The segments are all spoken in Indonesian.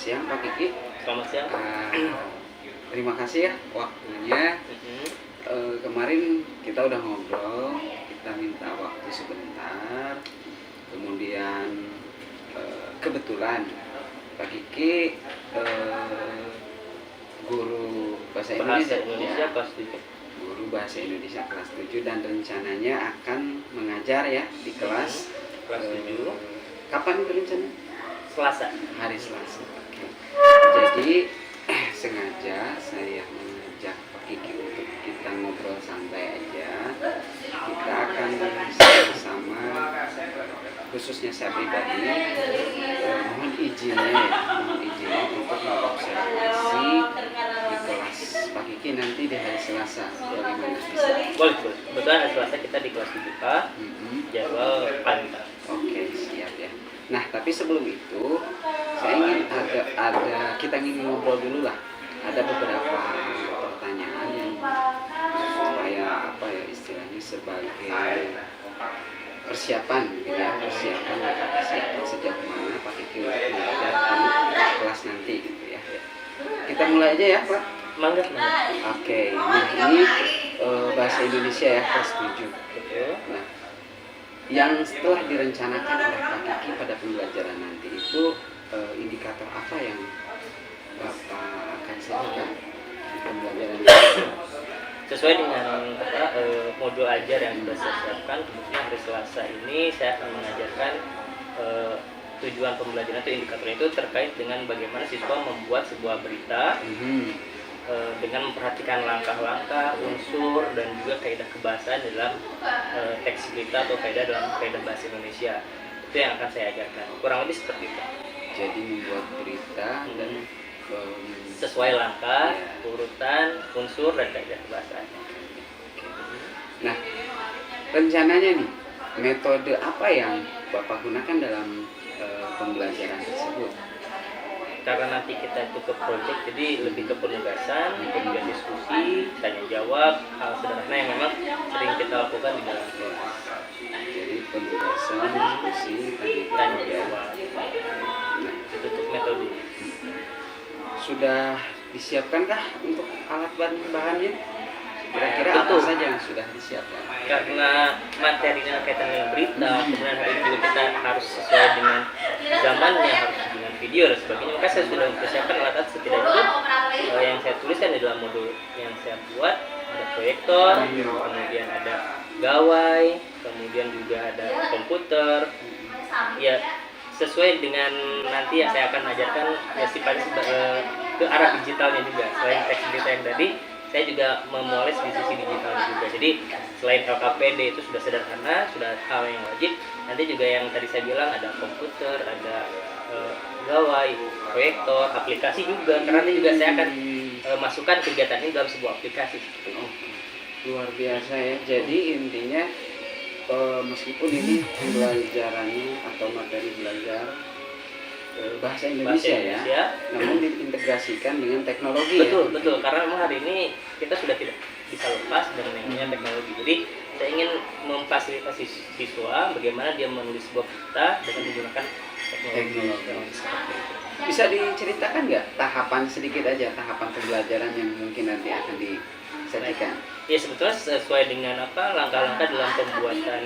siang Pak Kiki. Selamat siang. Terima kasih ya waktunya. Kemarin kita udah ngobrol, kita minta waktu sebentar. Kemudian kebetulan Pak Kiki guru bahasa Indonesia kelas 7. Guru bahasa Indonesia kelas 7 dan rencananya akan mengajar ya di kelas 7. Kapan itu rencana? Selasa. Hari Selasa. Oke. Jadi sengaja saya mengajak Pak Kiki untuk kita ngobrol santai aja. Kita akan sama-sama, khususnya saya pribadi, mohon izinnya untuk mengobservasi di kelas Pak Kiki nanti di hari Selasa. Bagaimana bisa? Boleh. Kebetulan hari Selasa kita di kelas 7K, jadwal pagi. Oke, siap ya. Nah, tapi sebelum itu saya ingin kita ingin ngobrol dulu lah. Ada beberapa pertanyaan yang supaya istilahnya sebagai persiapan gitu ya, persiapan sejauh mana Pak Kiki untuk mengajar di kelas nanti gitu ya. Kita mulai aja ya Pak. Mangga. Oke, nah ini bahasa Indonesia ya kelas 7. Nah, yang setelah direncanakan oleh Pak Kiki pada pembelajaran nanti itu indikator apa yang Bapak akan siapkan di pembelajaran itu? Sesuai dengan modul ajar yang sudah saya siapkan, kemudian hari Selasa ini saya akan mengajarkan tujuan pembelajaran itu, indikatornya itu terkait dengan bagaimana siswa membuat sebuah berita dengan memperhatikan langkah-langkah, unsur, dan juga kaidah kebahasaan dalam teks berita atau kaidah dalam kaidah bahasa Indonesia. Itu yang akan saya ajarkan. Kurang lebih seperti itu. Jadi membuat berita dan sesuai langkah, urutan, unsur, dan kaidah kebahasaan. Nah, rencananya nih, metode apa yang Bapak gunakan dalam pembelajaran tersebut? Karena nanti kita itu ke project, jadi lebih ke penugasan, kemudian diskusi, tanya jawab, hal sederhana yang memang sering kita lakukan di dalam kelas. Jadi penugasan, diskusi, tanya jawab. Nah, itu untuk metode. Sudah disiapkankah untuk alat bahannya? Kira-kira apa saja yang sudah disiapkan? Karena materinya kaitan dengan berita, kemudian hari juga kita harus sesuai dengan zamannya, harus dengan video dan sebagainya. Maka saya sudah mempersiapkan alat-alat setidaknya yang saya tuliskan di dalam modul yang saya buat. Ada proyektor, kemudian ada gawai, kemudian juga ada komputer. Ya, sesuai dengan nanti yang saya akan ajarkan ya sifatnya ke arah digitalnya juga. Selain teks berita yang tadi, saya juga memoles di sisi digitalnya juga. Jadi selain LKPD itu sudah sederhana, sudah hal yang wajib. Nanti juga yang tadi saya bilang ada komputer, ada gawai, proyektor, aplikasi juga. Karena nanti juga saya akan masukkan kegiatan ini dalam sebuah aplikasi. Luar biasa ya. Jadi intinya meskipun ini pembelajarannya atau materi belajar bahasa Indonesia ya, namun diintegrasikan dengan teknologi. Betul. Karena memang hari ini kita sudah tidak bisa lepas dengan namanya teknologi. Jadi saya ingin memfasilitasi siswa bagaimana dia menulis sebuah berita dengan menggunakan teknologi seperti itu. Bisa diceritakan nggak tahapan sedikit aja, tahapan pembelajaran yang mungkin nanti akan disajikan? Ya sebetulnya sesuai dengan langkah-langkah dalam pembuatan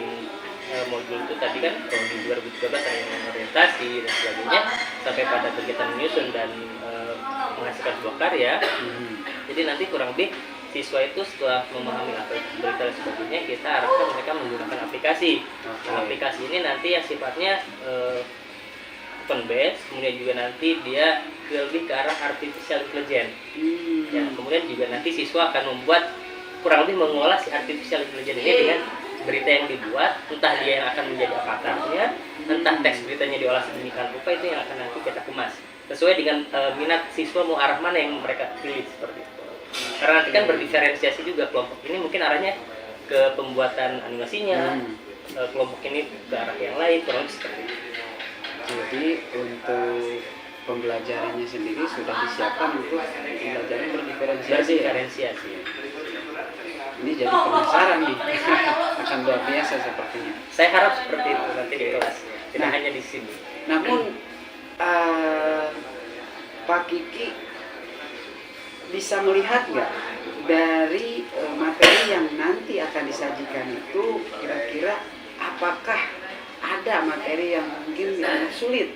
modul itu tadi kan di 2013 ada yang orientasi dan sebagainya sampai pada kegiatan menyusun dan menghasilkan sebuah karya. Jadi nanti kurang lebih siswa itu setelah memahami apa itu berita dan sebagainya, kita harapkan mereka menggunakan aplikasi. Nah, aplikasi ini nanti yang sifatnya open base, kemudian juga nanti dia lebih ke arah artificial intelligence. Ya, kemudian juga nanti siswa akan membuat kurang lebih mengolah si artificial intelligence ini dengan berita yang dibuat, entah dia yang akan menjadi avatarnya, entah teks beritanya diolah sedemikian rupa, itu yang akan nanti kita kemas sesuai dengan minat siswa mau arah mana yang mereka pilih seperti itu. Karena nanti kan berdiferensiasi juga, kelompok ini mungkin arahnya ke pembuatan animasinya, kelompok ini ke arah yang lain, kurang lebih seperti itu. Jadi untuk pembelajarannya sendiri sudah disiapkan untuk pembelajaran berdiferensiasi. Ini jadi penasaran nih. Akan luar biasa sepertinya. Saya harap seperti itu nanti di kelas, tidak hanya di sini. Namun Pak Kiki bisa melihat nggak dari materi yang nanti akan disajikan itu, kira-kira apakah ada materi yang mungkin yang sulit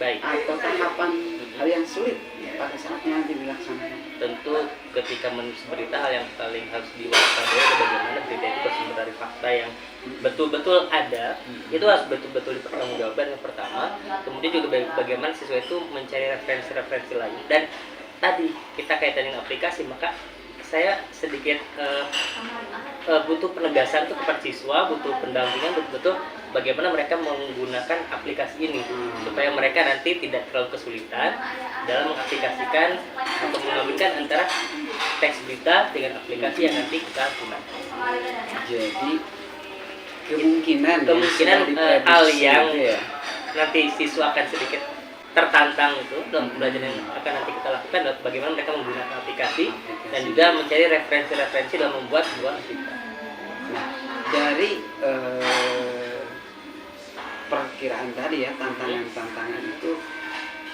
Baik. atau tahapan hal yang sulit pada saatnya nanti dilaksanakan? Tentu ketika menulis berita, hal yang paling harus diwaspadai adalah bagaimana berita itu bersumber dari fakta yang betul-betul ada. Itu harus betul-betul dipertanggungjawabkan yang pertama. Kemudian juga bagaimana siswa itu mencari referensi-referensi lain. Dan tadi kita kaitan dengan aplikasi, maka saya sedikit butuh penegasan tuh kepada siswa, butuh pendampingan betul-betul bagaimana mereka menggunakan aplikasi ini supaya mereka nanti tidak terlalu kesulitan dalam mengaplikasikan atau menggabungkan antara teks berita dengan aplikasi yang nanti kita gunakan. Jadi kemungkinan hal yang nanti siswa akan sedikit tertantang itu dalam pembelajaran yang akan nanti kita lakukan adalah bagaimana mereka menggunakan aplikasi dan juga mencari referensi-referensi dalam membuat sebuah berita. Nah, dari perkiraan tadi ya, tantangan-tantangan itu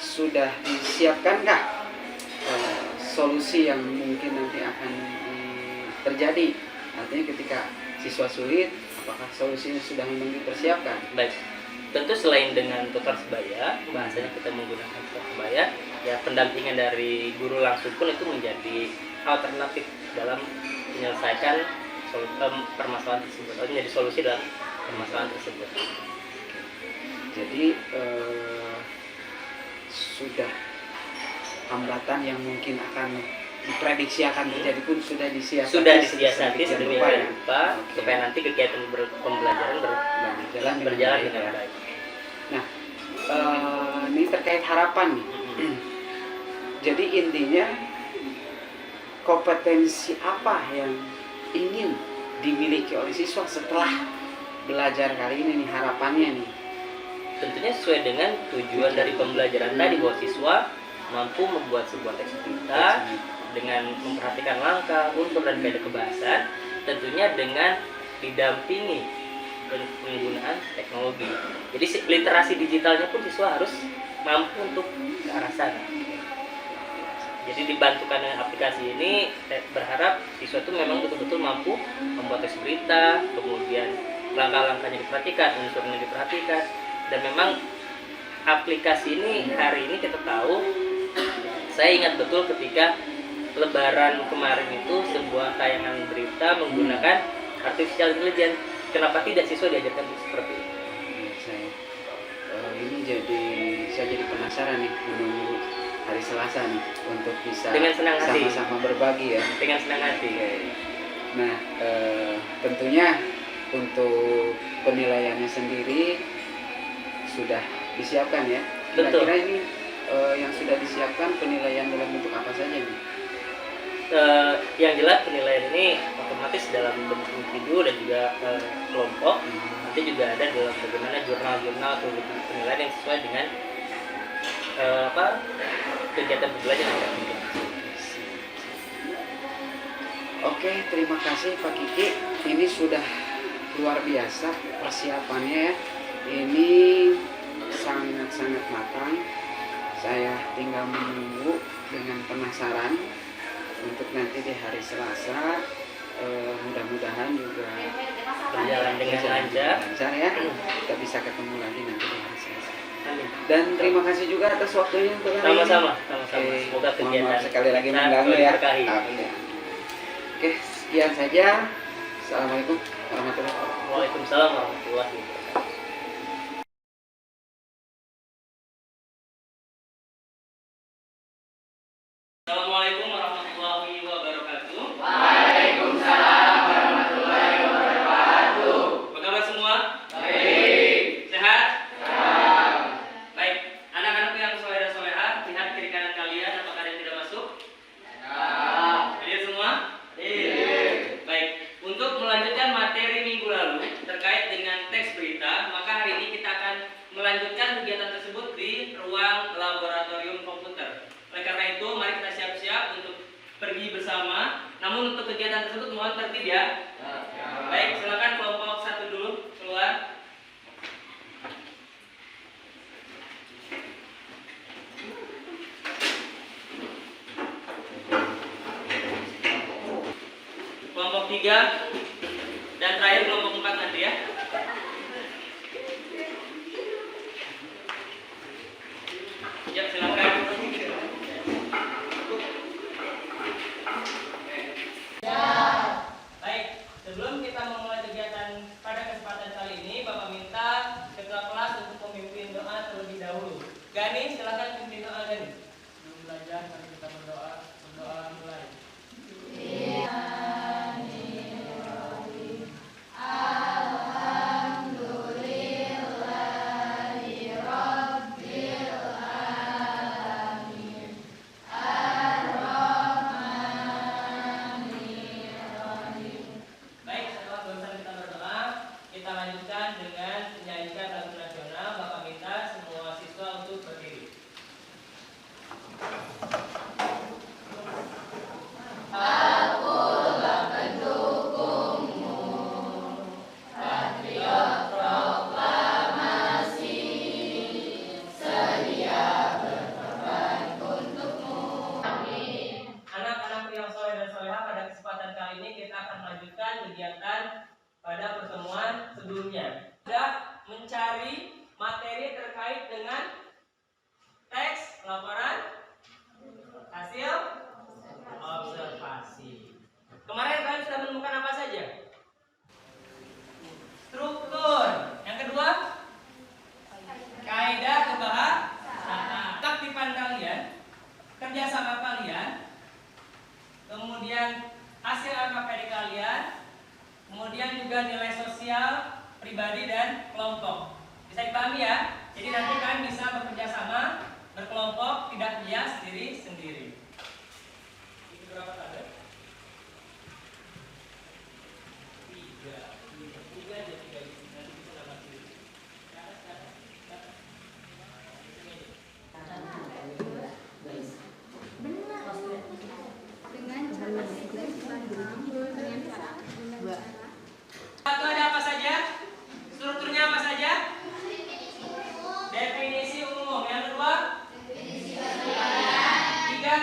sudah disiapkankah solusi yang mungkin nanti akan terjadi? Artinya ketika siswa sulit, apakah solusinya sudah memang dipersiapkan? Baik, tentu selain dengan tutor sebaya, bahasanya kita menggunakan tutor sebaya, ya pendampingan dari guru langsung pun itu menjadi alternatif dalam menyelesaikan permasalahan tersebut, atau menjadi solusi dalam permasalahan tersebut. Jadi sudah hambatan yang mungkin akan diprediksi akan terjadi pun sudah disiasati sedemikian rupa supaya nanti kegiatan pembelajaran berjalan dengan baik. Nah, ini terkait harapan nih. Jadi intinya kompetensi apa yang ingin dimiliki oleh siswa setelah belajar kali ini nih, harapannya nih? Tentunya sesuai dengan tujuan dari pembelajaran tadi, bahwa siswa mampu membuat sebuah teks berita dengan memperhatikan langkah, unsur dan kaidah kebahasan, tentunya dengan didampingi penggunaan teknologi. Jadi literasi digitalnya pun siswa harus mampu untuk ke arah sana. Jadi dibantukan dengan aplikasi ini, saya berharap siswa itu memang betul-betul mampu membuat teks berita, kemudian langkah-langkahnya diperhatikan, unsurnya diperhatikan, dan memang aplikasi ini hari ini kita tahu, saya ingat betul ketika Lebaran kemarin itu sebuah tayangan berita menggunakan artificial intelligence. Kenapa tidak siswa diajarkan seperti itu? Saya jadi penasaran nih, menunggu hari Selasa nih untuk bisa dengan senang hati sama-sama berbagi ya. Dengan senang hati. Nah, tentunya untuk penilaiannya sendiri sudah disiapkan ya. Betul. Kira-kira ini yang sudah disiapkan penilaian dalam bentuk apa saja nih? Yang jelas penilaian ini otomatis dalam bentuk individu dan juga kelompok. Nanti juga ada dalam bagaimana jurnal-jurnal atau penilaian yang sesuai dengan kegiatan pembelajaran yang kita. Oke, terima kasih Pak Kiki. Ini sudah luar biasa persiapannya ya. Ini sangat-sangat matang. Saya tinggal menunggu dengan penasaran untuk nanti di hari Selasa, mudah-mudahan juga berjalan dengan lancar ya. Kita bisa ketemu lagi nanti di hari Selasa. Dan terima kasih juga atas waktunya untuk hari ini. Sama-sama. Semoga kegiatan sekali lagi mengganggu ya. Oke, sekian saja. Assalamualaikum warahmatullahi wabarakatuh. Waalaikumsalam warahmatullahi wabarakatuh. Assalamualaikum warahmatullahi wabarakatuh. Waalaikumsalam warahmatullahi wabarakatuh. Apa kabar semua? Baik. Sehat? Sehat. Baik. Anak-anak yang soleh dan solehah, lihat kiri kanan kalian, apakah ada yang tidak masuk? Hadir semua? Baik. Untuk melanjutkan materi minggu lalu terkait dengan teks berita, maka hari ini kita akan melanjutkan kegiatan tersebut di ruang laboratorium komputer. Oleh karena itu, mari kita siap-siap untuk pergi bersama. Namun untuk kegiatan tersebut mohon tertib ya. Baik, silakan kelompok satu dulu keluar. 3 dan terakhir kelompok 4 nanti ya. Ya, silakan. Baik, sebelum kita memulai kegiatan pada kesempatan kali ini, Bapak minta ketua kelas untuk memimpin doa terlebih dahulu. Gani, silakan pimpin doa Gani. Sebelum belajar, mari kita berdoa. Berdoa mulai. Baik, setelah selesai kita berdoa, kita lanjutkan dengan menyanyikan lagu nasional. Bapak minta semua siswa untuk berdiri. Anak-anak yang soleh dan soleha, pada kesempatan kali ini kita akan melanjutkan kegiatan pada pertemuan sebelumnya. Sudah mencari materi terkait dengan teks, laporan, hasil observasi. Kemarin kalian sudah menemukan apa saja? Struktur. Yang kedua, kaidah kebahasaan. Keaktifan kalian, kerjasama kalian, kemudian hasil LKPD kalian, kemudian juga nilai sosial, pribadi dan kelompok. Bisa dipahami ya? Jadi nanti kalian bisa bekerja sama, berkelompok, tidak dia sendiri-sendiri. Ini berapa kali? 3 aja, 3 di sini. Nanti bisa nama sendiri. Satu ada apa saja? Strukturnya apa saja? Definisi umum. Yang kedua? Tiga?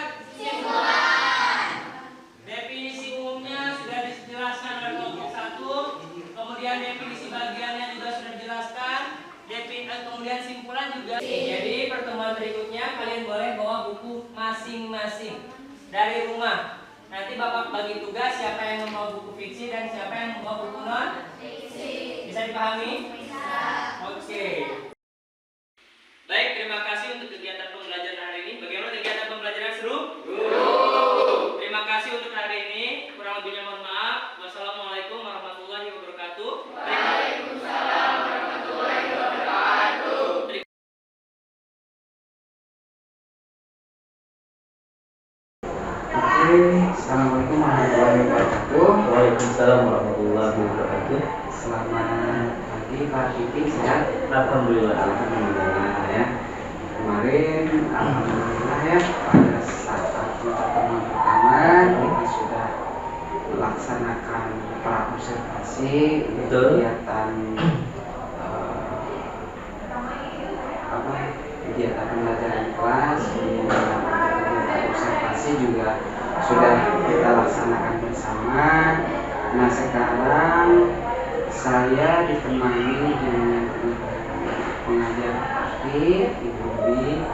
Definisi umumnya sudah dijelaskan oleh kelompok 1. Kemudian definisi bagiannya juga sudah dijelaskan. Kemudian simpulan juga. Jadi pertemuan berikutnya kalian boleh bawa buku masing-masing dari rumah. Nanti Bapak bagi tugas siapa yang membawa buku fiksi dan siapa yang membawa buku non fiksi. Bisa dipahami? Bisa. Oke. Baik, terima kasih untuk kegiatan pembelajaran hari ini. Bagaimana kegiatan pembelajaran seru? Terima kasih untuk hari ini. Kurang lebihnya mohon maaf. Wassalamualaikum warahmatullahi wabarakatuh. Waalaikumsalam warahmatullahi wabarakatuh. Assalamualaikum warahmatullahi wabarakatuh. Waalaikumsalam warahmatullahi wabarakatuh. Selamat pagi Pak Kiki, sehat? Alhamdulillah. Alhamdulillah ya. Kemarin alhamdulillah ya, pada saat pertemuan pertama kita sudah melaksanakan pra-observasi kegiatan kegiatan pembelajaran kelas, kegiatan observasi juga sudah kita laksanakan bersama. Nah sekarang saya ditemani dengan pengajar aktif Ibu Bi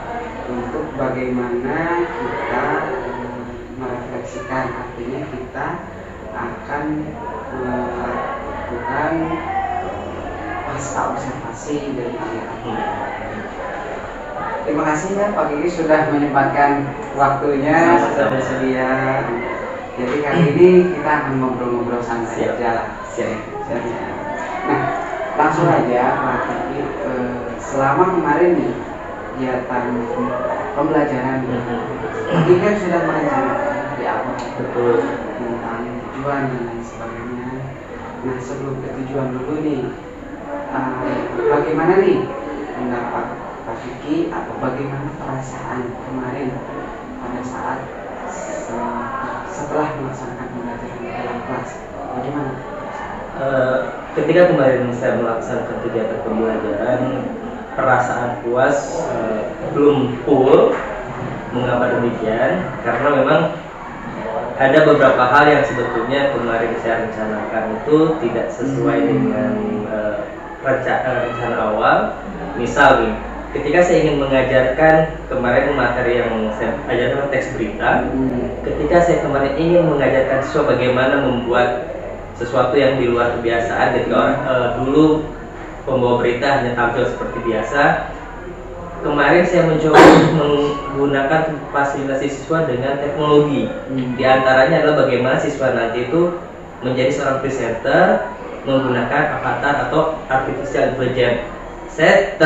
untuk bagaimana kita merefleksikan, artinya kita akan melakukan pasca observasi dari kegiatan. Terima kasih ya Pak Kiki sudah menyempatkan waktunya bersedia. Jadi kali ini kita akan ngobrol-ngobrol santai aja lah. Siap. Nah, langsung aja Pak Kiki, selama kemarin nih kegiatan pembelajaran Kiki kan sudah merencanakan di awal tentang tujuan dan lain sebagainya. Nah, sebelum ke tujuan dulu nih, bagaimana nih pendapat Pak Kiki atau bagaimana perasaan kemarin pada saat setelah melaksanakan pembelajaran dalam kelas? Bagaimana? Ketika kemarin saya melaksanakan kegiatan pembelajaran, perasaan puas belum full. Mengapa demikian? Karena memang ada beberapa hal yang sebetulnya kemarin saya rencanakan itu tidak sesuai dengan rencana awal. Misal nih, ketika saya ingin mengajarkan kemarin materi yang saya ajarkan teks berita, ketika saya kemarin ingin mengajarkan siswa bagaimana membuat sesuatu yang di luar kebiasaan, ketika dulu pembawa berita hanya tampil seperti biasa, kemarin saya mencoba menggunakan fasilitasi siswa dengan teknologi. Di antaranya adalah bagaimana siswa nanti itu menjadi seorang presenter menggunakan avatar atau artificial intelligence. Saya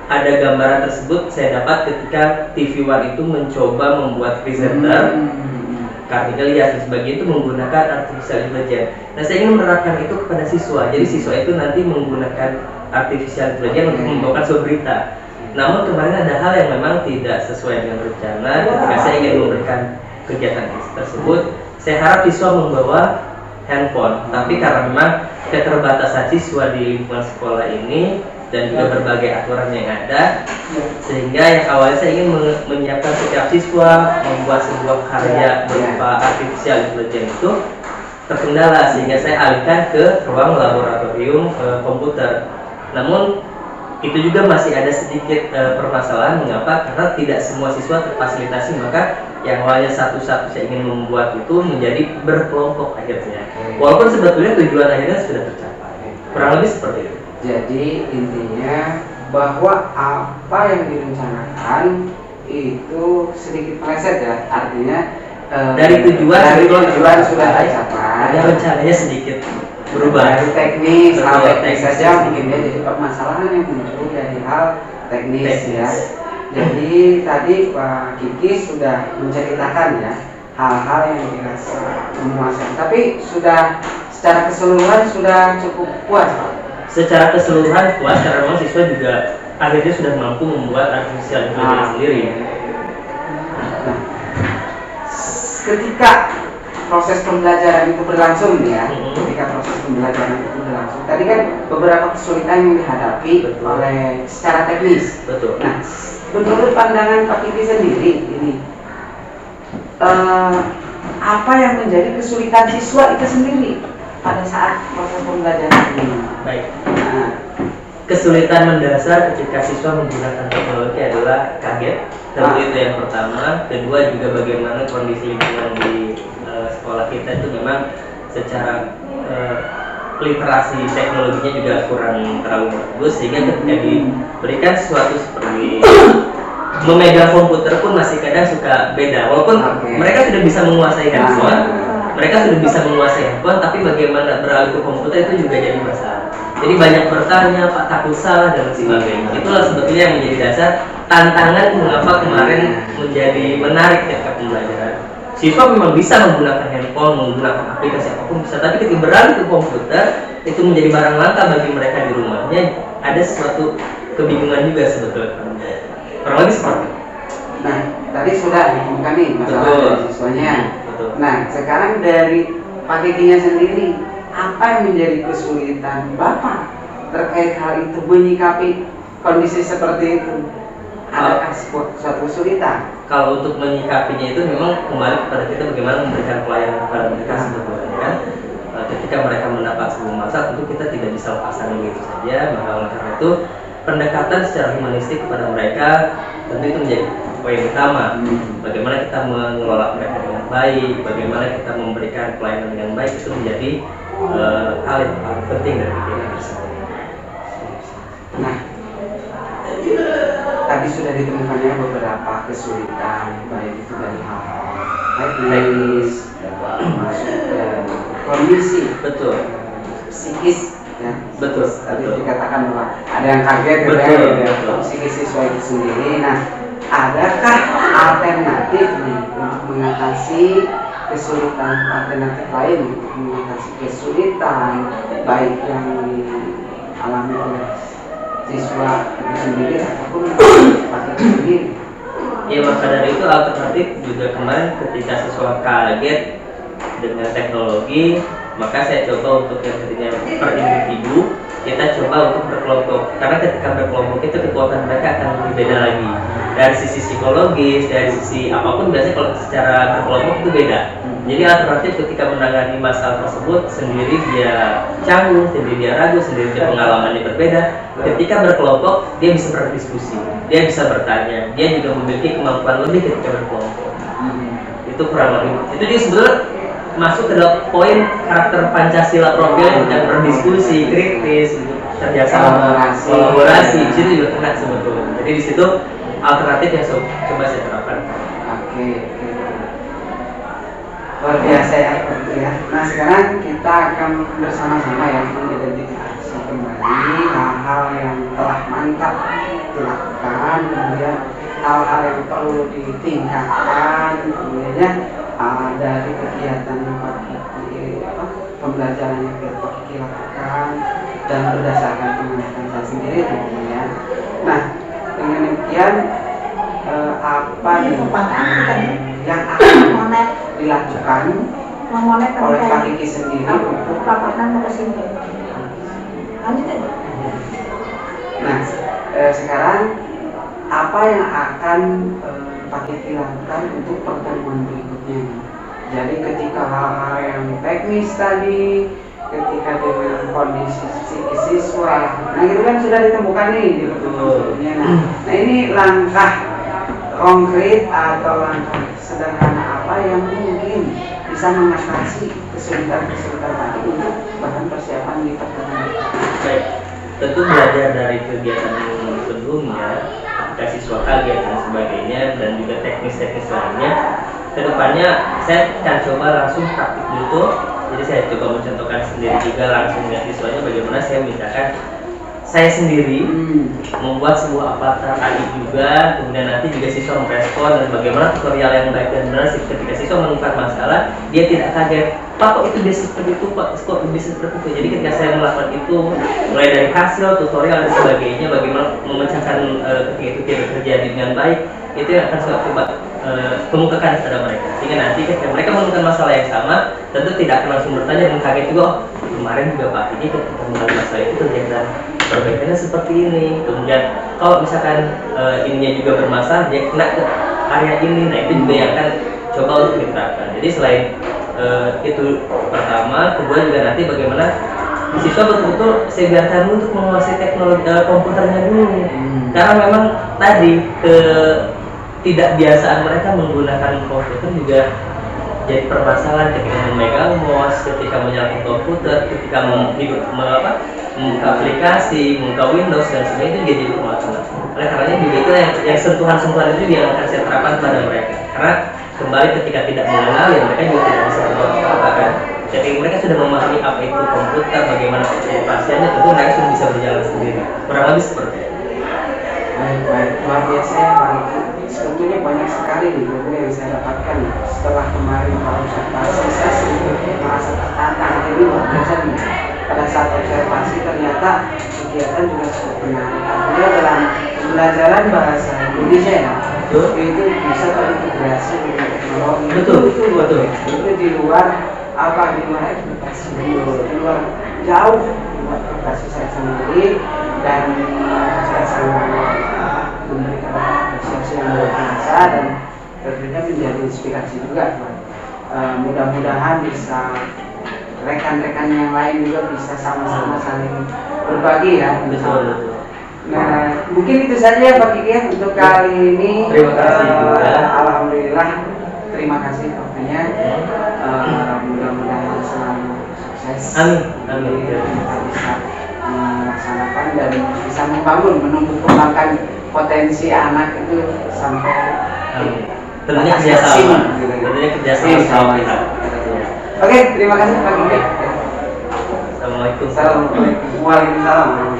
ada gambaran tersebut saya dapat ketika TV One itu mencoba membuat presenter Kartika Ilyas dan sebagainya itu menggunakan artificial intelligence. Nah, saya ingin menerapkan itu kepada siswa. Jadi siswa itu nanti menggunakan artificial intelligence untuk membawakan sebuah berita. Namun kemarin ada hal yang memang tidak sesuai dengan rencana. Ketika saya ingin memberikan kegiatan tersebut, saya harap siswa membawa handphone. Tapi karena memang keterbatasan siswa di lingkungan sekolah ini dan juga berbagai aturan yang ada, sehingga yang awalnya saya ingin menyiapkan setiap siswa membuat sebuah karya berupa artificial intelligence itu terkendala, sehingga saya alihkan ke ruang laboratorium komputer. Namun itu juga masih ada sedikit permasalahan. Mengapa? Karena tidak semua siswa terfasilitasi, maka yang awalnya satu-satu saya ingin membuat itu menjadi berkelompok akhirnya. Walaupun sebetulnya tujuan akhirnya sudah tercapai. Kurang lebih seperti itu. Jadi intinya bahwa apa yang direncanakan itu sedikit meleset ya, artinya dari tujuan sudah tercapai. Ada rencananya sedikit berubah. Dari teknis Betul, sampai teknis saja mungkin ya, jadi permasalahan yang muncul dari hal teknis ya. Jadi tadi Pak Kiki sudah menceritakan ya hal-hal yang dirasa memuaskan, tapi sudah secara keseluruhan sudah cukup puas Pak. Secara keseluruhan puas karena memang siswa juga akhirnya sudah mampu membuat artificial intelligence sendiri. Nah, ketika proses pembelajaran itu berlangsung ya, ketika proses pembelajaran itu berlangsung, tadi kan beberapa kesulitan yang dihadapi oleh secara teknis. Betul. Nah, menurut pandangan Pak Kiki sendiri ini apa yang menjadi kesulitan siswa itu sendiri pada saat proses pembelajaran ini? Baik. Nah, kesulitan mendasar ketika siswa menggunakan teknologi adalah kaget. Tentu itu yang pertama. Kedua juga bagaimana kondisi lingkungan di sekolah kita itu memang secara literasi teknologinya juga kurang terlalu bagus, sehingga ketika diberikan sesuatu seperti memegang komputer pun masih kadang suka beda. Walaupun mereka sudah bisa menguasai handphone, tapi bagaimana beralih ke komputer itu juga jadi masalah. Jadi banyak bertanya, Pak takut salah dan sebagainya. Itulah sebetulnya yang menjadi dasar tantangan mengapa kemarin menjadi menarik ketika pembelajaran. Siswa memang bisa menggunakan handphone, menggunakan aplikasi apapun bisa, tapi ketika beralih ke komputer itu menjadi barang langka bagi mereka di rumahnya. Ada sesuatu kebingungan juga sebetulnya. Kurang lebih seperti itu. Nah, tadi sudah ditemukan nih masalah dari siswanya. Betul. Nah, sekarang dari Pak Kikinya sendiri, apa yang menjadi kesulitan Bapak terkait hal itu, menyikapi kondisi seperti itu? Adakah suatu kesulitan? Kalau untuk menyikapinya itu memang kembali kepada kita bagaimana memberikan pelayanan kepada mereka sebetulnya kan. Ketika mereka mendapat sebuah masalah, tentu kita tidak bisa lepaskan begitu saja. Maka oleh karena itu pendekatan secara humanistik kepada mereka tentu itu menjadi poin utama. Bagaimana kita mengelola mereka dengan baik, bagaimana kita memberikan pelayanan dengan baik, itu menjadi hal yang paling penting dari kita bersama. Nah, tadi sudah ditemukannya beberapa kesulitan, baik itu dari hal teknis, masuk ke kondisi, betul, psikis, ya. Betul. Tadi dikatakan bahwa ada yang kaget, psikis siswa itu sendiri. Nah, adakah alternatif nih untuk mengatasi kesulitan, alternatif lain untuk mengatasi kesulitan baik yang dialami oleh siswa itu sendiri ataupun pakai sendiri? Ya, maka dari itu alternatif juga kemarin ketika siswa kaget dengan teknologi, maka saya coba untuk yang tadinya per individu, kita coba untuk berkelompok, karena ketika berkelompok itu kekuatan mereka akan lebih beda lagi. dari sisi psikologis, dari sisi apapun biasanya kalau secara berkelompok itu beda. Jadi alternatif ketika menangani masalah tersebut sendiri dia canggung, sendiri dia ragu, sendiri dia pengalamannya berbeda. Ketika berkelompok dia bisa berdiskusi, dia bisa bertanya, dia juga memiliki kemampuan lebih ketika berkelompok. Itu kurang lebih. Itu dia sebenarnya masuk ke dalam poin karakter Pancasila profil yang berdiskusi, kritis, kerjasama, kolaborasi. Di situ juga kena sebetulnya. Jadi di situ alternatif yang coba saya terapkan. Oke. Luar biasa ya, ya. Nah sekarang kita akan bersama-sama ya mengidentifikasi kembali hal-hal yang telah mantap dilakukan, kemudian hal-hal yang perlu ditingkatkan, kemudian dari kegiatan yang Pak Kiki, pembelajaran yang Pak Kiki lakukan dan berdasarkan pengamatan saya sendiri kemudian. Nah dengan demikian apa yang akan dilakukan oleh Pak Kiki sendiri untuk nah sekarang apa yang akan Pak Kiki lakukan untuk pertemuan berikutnya? Jadi ketika hal-hal yang teknis tadi, ketika dengan kondisi psikis siswa, nah itu kan sudah ditemukan nih di pertemuannya. Nah ini langkah konkret atau langkah sederhana apa yang mungkin bisa mengatasi kesulitan-kesulitan tadi untuk bahan persiapan di pertemuan? Baik, tentu belajar dari kegiatan sebelumnya, ketika siswa kaget dan sebagainya, dan juga teknis-teknis lainnya. Kedepannya saya akan coba langsung praktik dulu. Jadi saya coba mencontohkan sendiri juga langsung dengan siswanya bagaimana saya misalkan saya sendiri membuat sebuah avatar tadi juga, kemudian nanti juga siswa merespon dan bagaimana tutorial yang baik dan benar ketika siswa menemukan masalah dia tidak kaget, Pak kok itu bisa seperti itu, Pak kok bisa seperti itu. Jadi ketika saya melakukan itu mulai dari hasil tutorial dan sebagainya, bagaimana memecahkan ketika itu tidak terjadi dengan baik, itu yang akan saya coba kemukakan kepada mereka, sehingga nanti ketika mereka menemukan masalah yang sama tentu tidak akan langsung bertanya dan kaget juga, oh kemarin juga Pak ini ketika menemukan masalah itu terjadi perbaikannya seperti ini. Kemudian kalau misalkan ininya juga bermasalah dia kena ke area ini, nah itu juga yang akan coba untuk diterapkan. Jadi selain itu pertama, kedua juga nanti bagaimana siswa betul-betul saya biarkan untuk menguasai teknologi komputernya dulu, karena memang tadi ketidakbiasaan mereka menggunakan komputer juga jadi permasalahan ketika memegang mouse, ketika menyalakan komputer, ketika membuka aplikasi, membuka Windows dan sebagainya itu jadi permasalahan. Oleh karenanya juga itu yang sentuhan-sentuhan itu yang akan saya terapkan pada mereka. Karena kembali ketika tidak mengenal ya mereka juga tidak bisa apa kan. Jadi mereka sudah memahami apa itu komputer, bagaimana operasinya, tentu mereka sudah bisa berjalan sendiri. Kurang lebih seperti itu. Baik, luar biasa ya Pak Kiki. Sebetulnya banyak sekali nih ilmu yang saya dapatkan setelah kemarin observasi. Saya sedikit merasa tertantang, jadi luar biasa nih. Pada saat observasi ternyata kegiatan juga cukup menarik. Artinya dalam pembelajaran bahasa Indonesia ya, itu bisa terintegrasi dengan teknologi. Betul. Itu di luar di luar ekspektasi, di luar jauh di luar ekspektasi saya sendiri, dan saya sangat memberikan apresiasi yang luar biasa dan tentunya menjadi inspirasi juga. Mudah-mudahan bisa rekan-rekan yang lain juga bisa sama-sama saling berbagi ya. Betul. Nah, mungkin itu saja Pak Kiki ya untuk kali ini. Terima kasih. Alhamdulillah, terima kasih waktunya. Mudah-mudahan selalu sukses. Amin. Kita bisa melaksanakan dan bisa membangun, menumbuh kembangkan potensi anak itu sampai. Tentunya kerjasama. Oke, terima kasih Pak Kiki. Assalamualaikum. Waalaikumsalam.